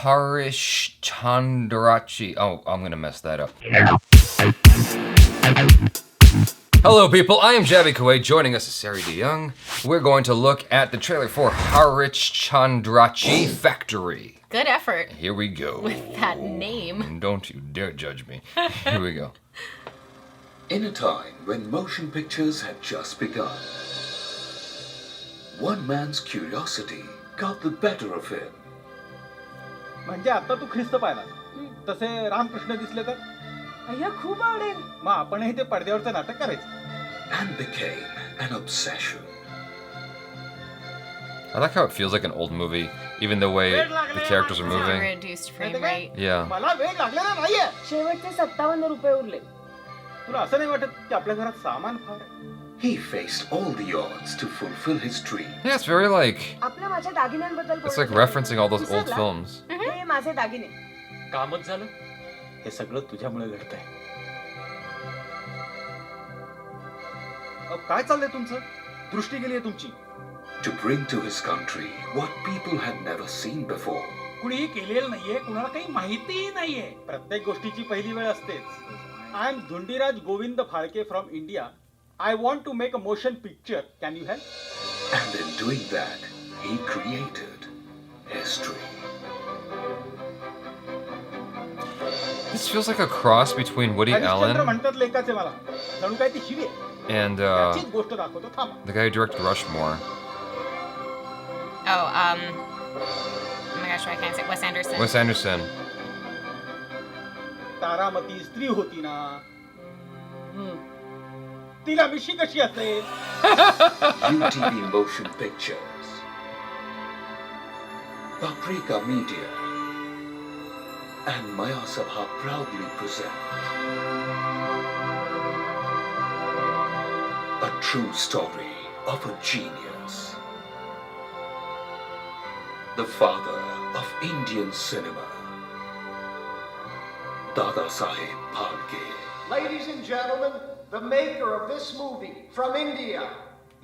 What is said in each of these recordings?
HARISHCHANDRACHI. Oh, I'm gonna mess that up. Hello people, I am Jaby Koay. Joining us is Seri DEYOUNG. We're going to look at the trailer for HARISHCHANDRACHI Factory. Good effort. Here we go. With that name. Don't you dare judge me. Here we go. In a time when motion pictures had just begun, one man's curiosity got the better of him. म्हणजे आता तू ख्रिस्त पाहिला तसे रामकृष्ण दिसले तर अय्या खूप आवडेल मग आपणही ते पडद्यावरचं नाटक करायचं. And became an obsession. I like how it feels like an old movie, even the way the characters are It's not moving. reduced frame rate. Yeah. मला वेळ लागलेला नाहीये. शेवटचे 57 रुपये उरले. तुला असं नाही वाटत की आपल्या घरात सामान फार आहे? He faced all the odds to fulfill his dream. Yeah, it's very like, आपल्या माझ्या दागिन्यांबद्दल it's like referencing all those old films. हे माझे दागिने. कामच झालं. हे सगळं तुझ्यामुळे घडतंय. काय चाललंय तुमचं? दृष्टी गेली आहे तुमची. To bring to his country what people had never seen before. कुणीही केलेलं नाहीये, कुणाला काही माहितीही नाहीये. प्रत्येक गोष्टीची पहिली वेळ असतेच. I am Dhundiraj Govind Phalke from India. I want to make a motion picture. Can you help? And in doing that, he created history. This feels like a cross between Woody Harishchandra Allen म्हणतात लेखाचे मला. जणू काय ती शिवी आहे. and त्याचीच गोष्ट दाखवतो थांबा. the guy who directed Rushmore. Oh, oh my gosh, why can't I say Wes Anderson? Wes Anderson. Taramati स्त्री होती ना. तिला मिशी कशी असेल? UTV Motion Pictures. Paprika Media. And Maya Sabha proudly present a true story of a genius. The father of Indian cinema. Dada Saheb Phalke. Ladies and gentlemen, the maker of this movie from India,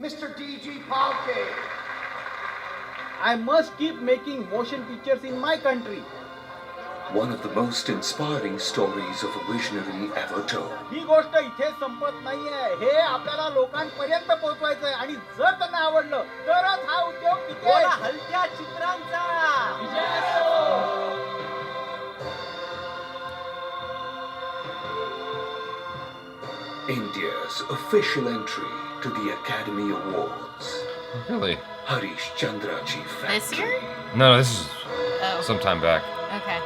Mr. D.G. Phalke. I must keep making motion pictures in my country. One of the most inspiring stories of a visionary ever told. ही गोष्ट इथे संपत नाहीये. हे आपल्याला लोकांपर्यंत पोहोचवायचंय आणि जर त्यांना आवडलं तरच हा उद्योग टिकेल. हलक्या चित्रांचा विजय असो. India's official entry to the Academy Awards. Really? HARISHCHANDRACHI Factory. This year? No, this is Oh, some time back. okay.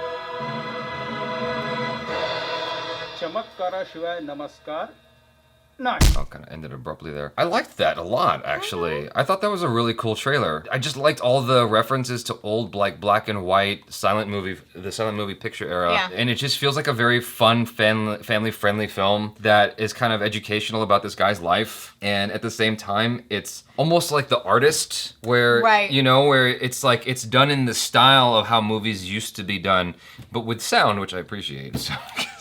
चमत्काराशिवाय नमस्कार नाही. Oh, kind of ended abruptly there. I liked that a lot, actually. I thought that was a really cool trailer. I just liked all the references to old, like, black and white the silent movie picture era. Yeah. And it just feels like a very fun, family-friendly film that is kind of educational about this guy's life. And at the same time, it's almost like The Artist, where, Right. you know, where it's like, it's done in the style of how movies used to be done, but with sound, which I appreciate. So,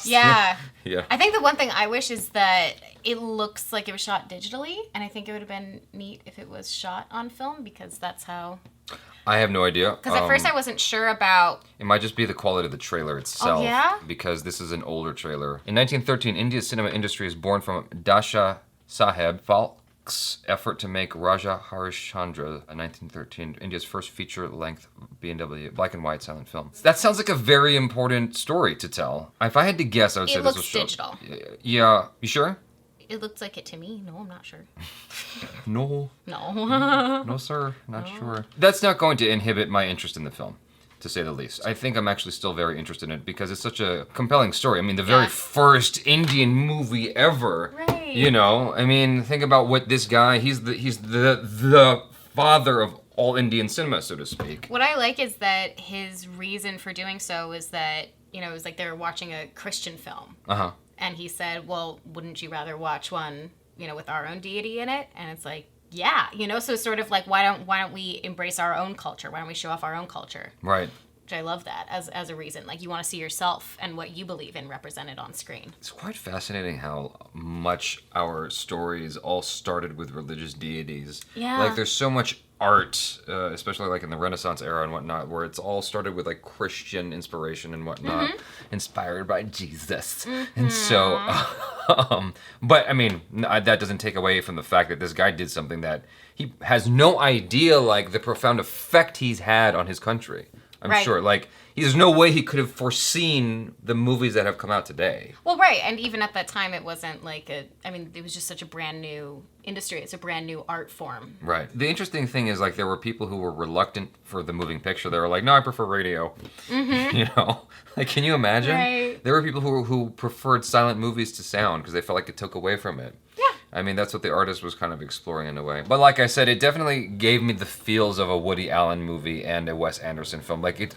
Yeah. yeah. I think the one thing I wish is that it looks like it was shot digitally, and I think it would have been neat if it was shot on film, because that's how... I have no idea. Because at first I wasn't sure about... It might just be the quality of the trailer itself. Oh, yeah? Because this is an older trailer. In 1913, India's cinema industry is born from Dasha Saheb Phalke's effort to make Raja Harishchandra, a 1913, India's first feature-length B&W black and white silent film. That sounds like a very important story to tell. If I had to guess, I would say It this was looks shot. digital. Yeah, you sure? It looks like it to me. No, I'm not sure. No. No. No, sir. Not sure. That's not going to inhibit my interest in the film, to say the least. I think I'm actually still very interested in it because it's such a compelling story. I mean, the very Yes. first Indian movie ever. Right. You know, I mean, think about what this guy, he's the father of all Indian cinema, so to speak. What I like is that his reason for doing so was that, you know, it was like they were watching a Christian film. Uh-huh. And he said, well, wouldn't you rather watch one, you know, with our own deity in it? And it's like, yeah, you know, so it's sort of like, why don't we embrace our own culture? Why don't we show off our own culture? Right. Which I love that as a reason. Like, you want to see yourself and what you believe in represented on screen. It's quite fascinating how much our stories all started with religious deities. Yeah. Like, there's so much art, especially like in the Renaissance era and whatnot, where it's all started with like Christian inspiration and whatnot, inspired by Jesus. And so, but I mean, that doesn't take away from the fact that this guy did something that he has no idea, like the profound effect he's had on his country. I'm Right. sure, like, there's no way he could have foreseen the movies that have come out today. Well, right, and even at that time, it wasn't like it was just such a brand new industry. It's a brand new art form. Right. The interesting thing is, like, there were people who were reluctant for the moving picture. They were like, no, I prefer radio. You know? Like, can you imagine? Right. There were people who preferred silent movies to sound because they felt like it took away from it. Yeah. I mean, that's what the artist was kind of exploring in a way. But like I said, it definitely gave me the feels of a Woody Allen movie and a Wes Anderson film. Like,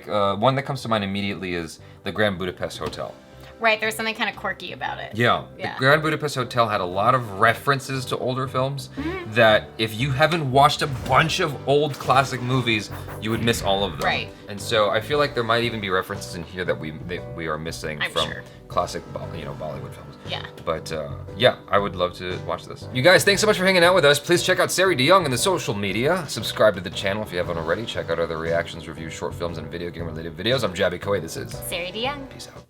one that comes to mind immediately is The Grand Budapest Hotel. Right, there's something kind of quirky about it. Yeah. Yeah. The Grand Budapest Hotel had a lot of references to older films that if you haven't watched a bunch of old classic movies, you would miss all of them. Right. And so I feel like there might even be references in here that we are missing I'm from sure. classic Bollywood films. Yeah. But yeah, I would love to watch this. You guys, thanks so much for hanging out with us. Please check out Seri DeYoung on the social media. Subscribe to the channel if you haven't already. Check out other reactions, reviews, short films, and video game related videos. I'm Jaby Koay. This is Seri DeYoung. Peace out.